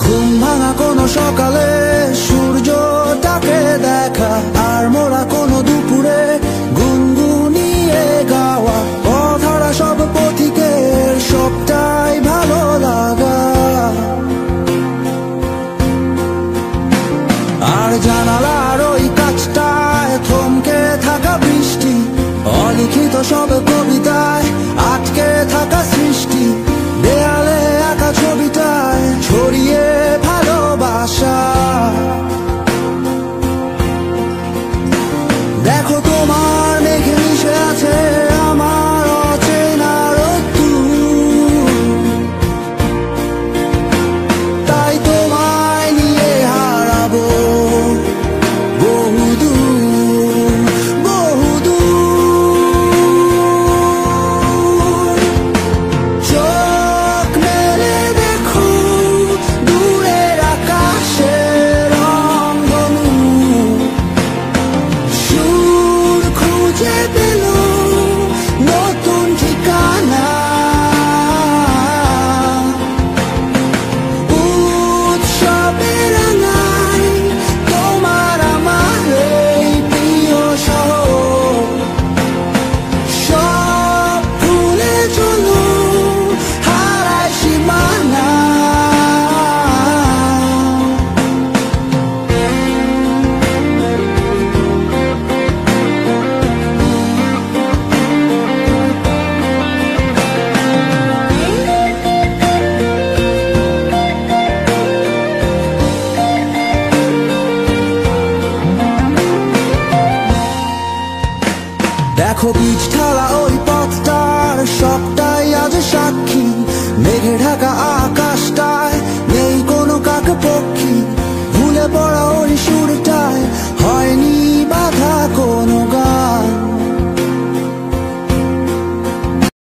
ঘুম ভাঙা কোনো সকালে সূর্যটাকে দেখা, আর মোরা কোনো দুপুরে গুনগুনিয়ে গাওয়া অধরা সব পথিকের সবটাই ভালো লাগা। আর জানালার ওই কাছটায় থমকে থাকা বৃষ্টি, অলিখিত সব কবিতায় আটকে থাকা সৃষ্টি, দেয়ালে আঁকা ছবিটায় ছড়িয়ে ভালোবাসা। দেখো তোমার মেঘে মিশে আছে আমার অচেনা রোদ্দুর, তাই তোমায় নিয়ে হারাবো বহুদূর বহুদূর। চোখ মেলে দেখো দূরের আকাশের রংধনু, সুর খুঁজে পেল নতুন ঠিকানা। উৎসবে রাঙায় তোমার আমার এই প্রিয় শহর, সব ভুলে চলো হারায় সীমানা। দেখো বীজ ঢালা ওই পথটার সবটাই আজ সাক্ষী, মেঘে ঢাকা আকাশটায় নেই কোনো কাক পক্ষী, ভুলে পড়া ওই সুরটায়